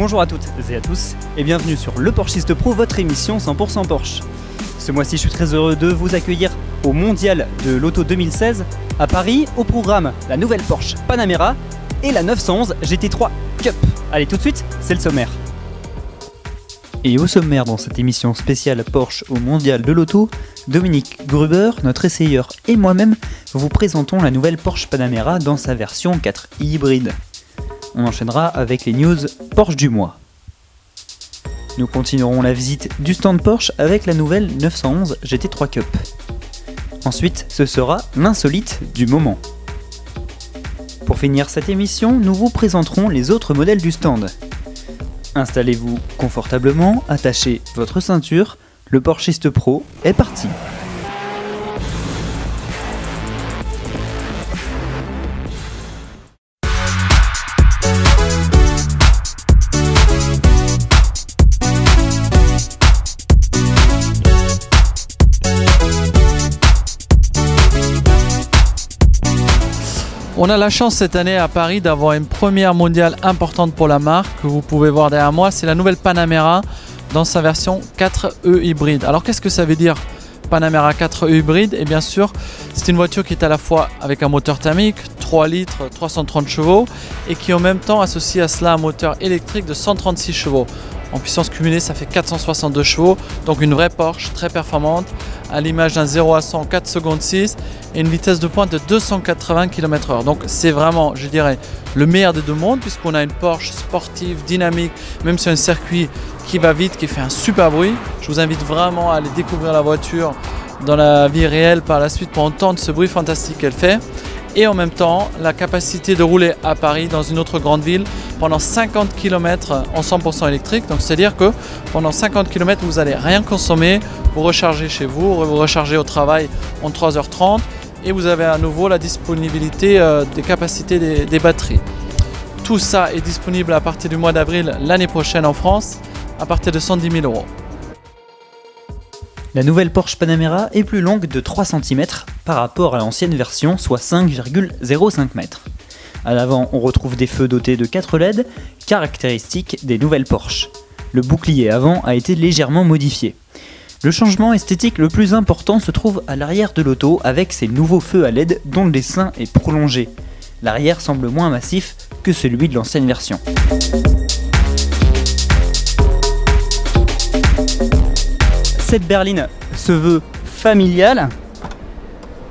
Bonjour à toutes et à tous et bienvenue sur Le Porschiste Pro, votre émission 100% Porsche. Ce mois-ci, je suis très heureux de vous accueillir au Mondial de l'Auto 2016 à Paris. Au programme, la nouvelle Porsche Panamera et la 911 GT3 Cup. Allez, tout de suite, c'est le sommaire. Et au sommaire dans cette émission spéciale Porsche au Mondial de l'Auto, Dominique Gruber, notre essayeur et moi-même vous présentons la nouvelle Porsche Panamera dans sa version 4i hybride. On enchaînera avec les news Porsche du mois. Nous continuerons la visite du stand Porsche avec la nouvelle 911 GT3 Cup. Ensuite, ce sera l'insolite du moment. Pour finir cette émission, nous vous présenterons les autres modèles du stand. Installez-vous confortablement, attachez votre ceinture, le Porschiste Pro est parti. On a la chance cette année à Paris d'avoir une première mondiale importante pour la marque que vous pouvez voir derrière moi, c'est la nouvelle Panamera dans sa version 4e hybride. Alors qu'est-ce que ça veut dire Panamera 4e hybride? Et bien sûr, c'est une voiture qui est à la fois avec un moteur thermique, 3 litres, 330 chevaux et qui en même temps associe à cela un moteur électrique de 136 chevaux. En puissance cumulée, ça fait 462 chevaux, donc une vraie Porsche très performante, à l'image d'un 0 à 100 4 secondes 6 et une vitesse de pointe de 280 km/h. Donc c'est vraiment, je dirais, le meilleur des deux mondes puisqu'on a une Porsche sportive, dynamique, même sur un circuit qui va vite, qui fait un super bruit. Je vous invite vraiment à aller découvrir la voiture dans la vie réelle par la suite pour entendre ce bruit fantastique qu'elle fait. Et en même temps, la capacité de rouler à Paris dans une autre grande ville pendant 50 km en 100% électrique. Donc c'est-à-dire que pendant 50 km, vous n'allez rien consommer, vous rechargez chez vous, vous rechargez au travail en 3h30 et vous avez à nouveau la disponibilité des capacités des batteries. Tout ça est disponible à partir du mois d'avril l'année prochaine en France, à partir de 110 000 €. La nouvelle Porsche Panamera est plus longue de 3 cm par rapport à l'ancienne version, soit 5,05 m. À l'avant, on retrouve des feux dotés de 4 LED, caractéristiques des nouvelles Porsche. Le bouclier avant a été légèrement modifié. Le changement esthétique le plus important se trouve à l'arrière de l'auto avec ses nouveaux feux à LED dont le dessin est prolongé. L'arrière semble moins massif que celui de l'ancienne version. Cette berline se veut familiale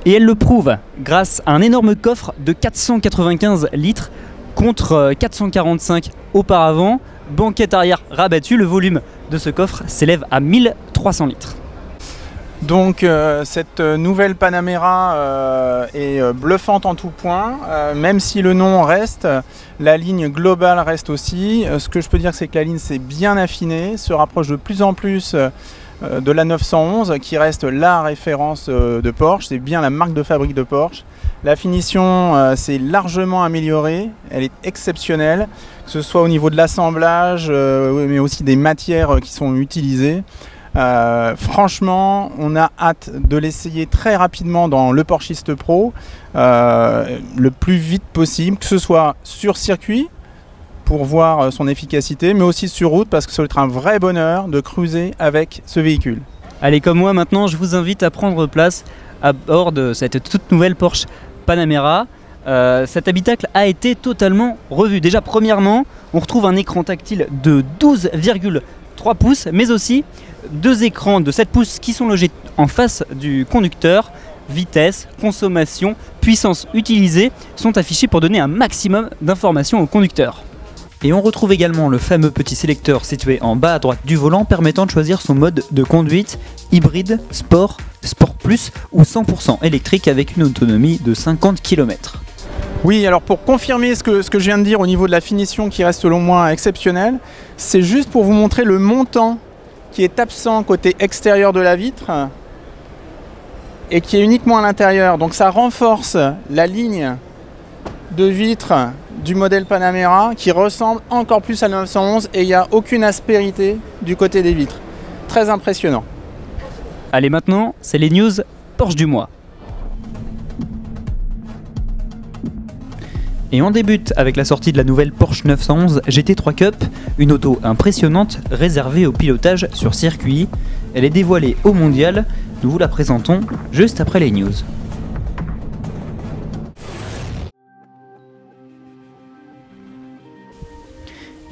et elle le prouve grâce à un énorme coffre de 495 litres contre 445 auparavant. Banquette arrière rabattue, le volume de ce coffre s'élève à 1300 litres. Donc cette nouvelle Panamera est bluffante en tout point, même si le nom reste, la ligne globale reste aussi. Ce que je peux dire, c'est que la ligne s'est bien affinée, se rapproche de plus en plus de la 911 qui reste la référence de Porsche, c'est bien la marque de fabrique de Porsche. La finition s'est largement améliorée, elle est exceptionnelle, que ce soit au niveau de l'assemblage, mais aussi des matières qui sont utilisées. Franchement, on a hâte de l'essayer très rapidement dans le Porschiste Pro, le plus vite possible, que ce soit sur circuit, pour voir son efficacité, mais aussi sur route parce que ça va être un vrai bonheur de cruiser avec ce véhicule. Allez, comme moi maintenant, je vous invite à prendre place à bord de cette toute nouvelle Porsche Panamera. Cet habitacle a été totalement revu. Déjà, premièrement, on retrouve un écran tactile de 12,3 pouces, mais aussi 2 écrans de 7 pouces qui sont logés en face du conducteur. Vitesse, consommation, puissance utilisée sont affichés pour donner un maximum d'informations au conducteur. Et on retrouve également le fameux petit sélecteur situé en bas à droite du volant permettant de choisir son mode de conduite, hybride, sport, sport plus ou 100% électrique avec une autonomie de 50 km. Oui, alors pour confirmer ce que je viens de dire au niveau de la finition qui reste selon moi exceptionnelle, c'est juste pour vous montrer le montant qui est absent côté extérieur de la vitre et qui est uniquement à l'intérieur. Donc ça renforce la ligne de vitre du modèle Panamera qui ressemble encore plus à la 911 et il n'y a aucune aspérité du côté des vitres. Très impressionnant. Allez, maintenant, c'est les news Porsche du mois. Et on débute avec la sortie de la nouvelle Porsche 911 GT3 Cup, une auto impressionnante réservée au pilotage sur circuit. Elle est dévoilée au mondial, nous vous la présentons juste après les news.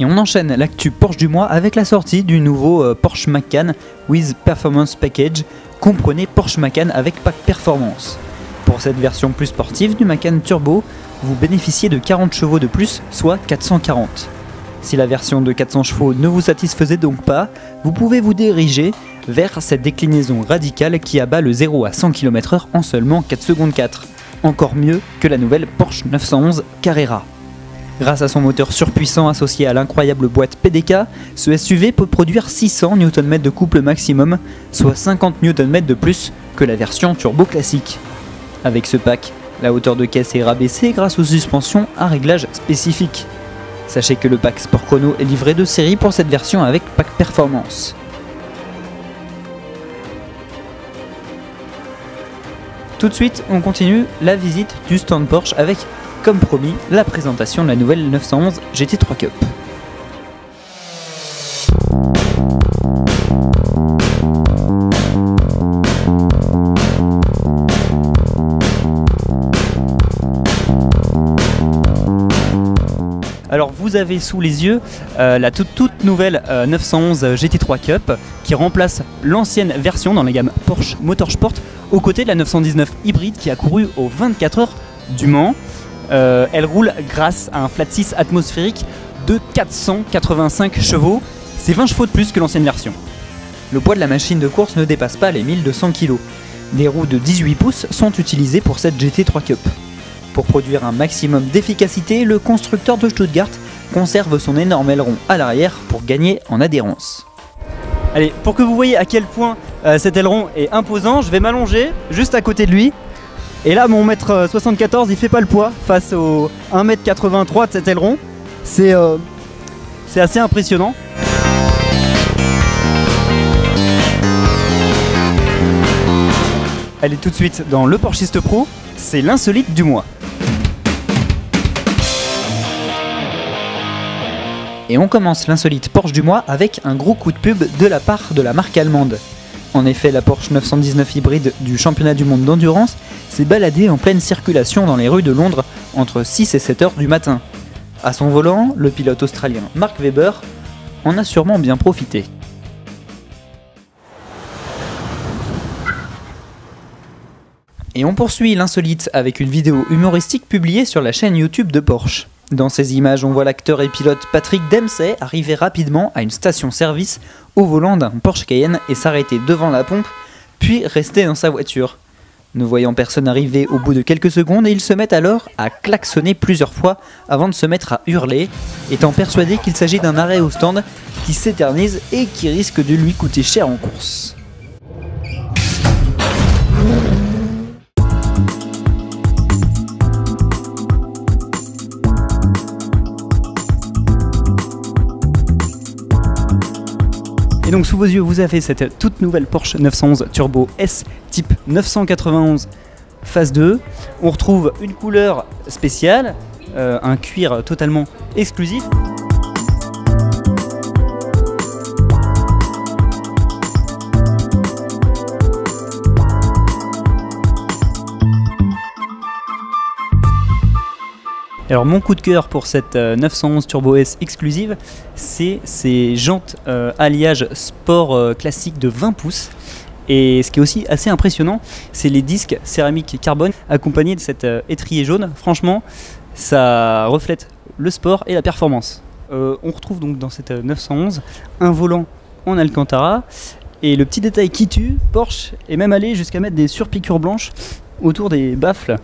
Et on enchaîne l'actu Porsche du mois avec la sortie du nouveau Porsche Macan with Performance Package, comprenez Porsche Macan avec pack performance. Pour cette version plus sportive du Macan Turbo, vous bénéficiez de 40 chevaux de plus, soit 440. Si la version de 400 chevaux ne vous satisfaisait donc pas, vous pouvez vous diriger vers cette déclinaison radicale qui abat le 0 à 100 km/h en seulement 4 secondes 4. Encore mieux que la nouvelle Porsche 911 Carrera. Grâce à son moteur surpuissant associé à l'incroyable boîte PDK, ce SUV peut produire 600 Nm de couple maximum, soit 50 Nm de plus que la version turbo classique. Avec ce pack, la hauteur de caisse est rabaissée grâce aux suspensions à réglage spécifique. Sachez que le pack Sport Chrono est livré de série pour cette version avec pack performance. Tout de suite, on continue la visite du stand Porsche avec, comme promis, la présentation de la nouvelle 911 GT3 Cup. Alors vous avez sous les yeux la toute nouvelle 911 GT3 Cup qui remplace l'ancienne version dans la gamme Porsche Motorsport aux côtés de la 919 hybride qui a couru aux 24 heures du Mans. Elle roule grâce à un flat 6 atmosphérique de 485 chevaux, c'est 20 chevaux de plus que l'ancienne version. Le poids de la machine de course ne dépasse pas les 1200 kg. Des roues de 18 pouces sont utilisées pour cette GT3 Cup. Pour produire un maximum d'efficacité, le constructeur de Stuttgart conserve son énorme aileron à l'arrière pour gagner en adhérence. Allez, pour que vous voyez à quel point cet aileron est imposant, je vais m'allonger juste à côté de lui. Et là, mon 1m74, il fait pas le poids face au 1m83 de cet aileron. C'est assez impressionnant. Allez, tout de suite dans le Porschiste Pro, c'est l'insolite du mois. Et on commence l'insolite Porsche du mois avec un gros coup de pub de la part de la marque allemande. En effet, la Porsche 919 hybride du championnat du monde d'endurance s'est baladée en pleine circulation dans les rues de Londres entre 6 et 7 heures du matin. À son volant, le pilote australien Mark Webber en a sûrement bien profité. Et on poursuit l'insolite avec une vidéo humoristique publiée sur la chaîne YouTube de Porsche. Dans ces images, on voit l'acteur et pilote Patrick Dempsey arriver rapidement à une station-service au volant d'un Porsche Cayenne et s'arrêter devant la pompe, puis rester dans sa voiture. Ne voyant personne arriver au bout de quelques secondes, il se met alors à klaxonner plusieurs fois avant de se mettre à hurler, étant persuadé qu'il s'agit d'un arrêt au stand qui s'éternise et qui risque de lui coûter cher en course. Et donc sous vos yeux, vous avez cette toute nouvelle Porsche 911 Turbo S type 991 phase 2. On retrouve une couleur spéciale, un cuir totalement exclusif. Alors mon coup de cœur pour cette 911 Turbo S exclusive, c'est ces jantes alliage sport classique de 20 pouces. Et ce qui est aussi assez impressionnant, c'est les disques céramique carbone accompagnés de cet étrier jaune. Franchement, ça reflète le sport et la performance. On retrouve donc dans cette 911 un volant en Alcantara. Et le petit détail qui tue, Porsche est même allé jusqu'à mettre des surpiqûres blanches autour des baffles.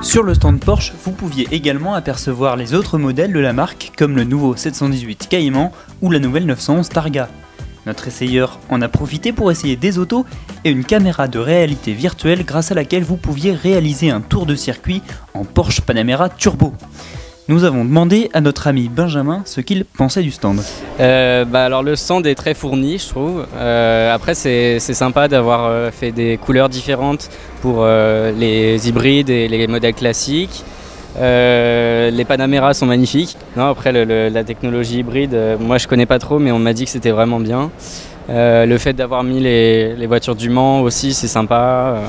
Sur le stand Porsche, vous pouviez également apercevoir les autres modèles de la marque comme le nouveau 718 Cayman ou la nouvelle 911 Targa. Notre essayeur en a profité pour essayer des autos et une caméra de réalité virtuelle grâce à laquelle vous pouviez réaliser un tour de circuit en Porsche Panamera Turbo. Nous avons demandé à notre ami Benjamin ce qu'il pensait du stand. Alors le stand est très fourni, je trouve. Après c'est sympa d'avoir fait des couleurs différentes pour les hybrides et les modèles classiques. Les Panamera sont magnifiques. Non, après la technologie hybride, moi je connais pas trop, mais on m'a dit que c'était vraiment bien. Le fait d'avoir mis les voitures du Mans aussi, c'est sympa.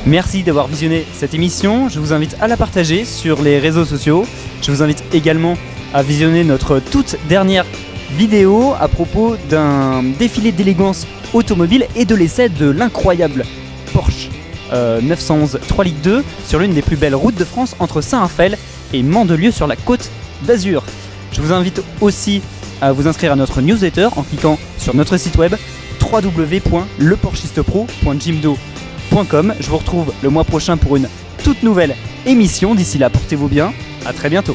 Merci d'avoir visionné cette émission, je vous invite à la partager sur les réseaux sociaux. Je vous invite également à visionner notre toute dernière vidéo à propos d'un défilé d'élégance automobile et de l'essai de l'incroyable Porsche 911 3 litres 2 sur l'une des plus belles routes de France entre Saint-Raphaël et Mandelieu sur la Côte d'Azur. Je vous invite aussi à vous inscrire à notre newsletter en cliquant sur notre site web www.leporchistepro.jimdo.com. Je vous retrouve le mois prochain pour une toute nouvelle émission. D'ici là, portez-vous bien. À très bientôt.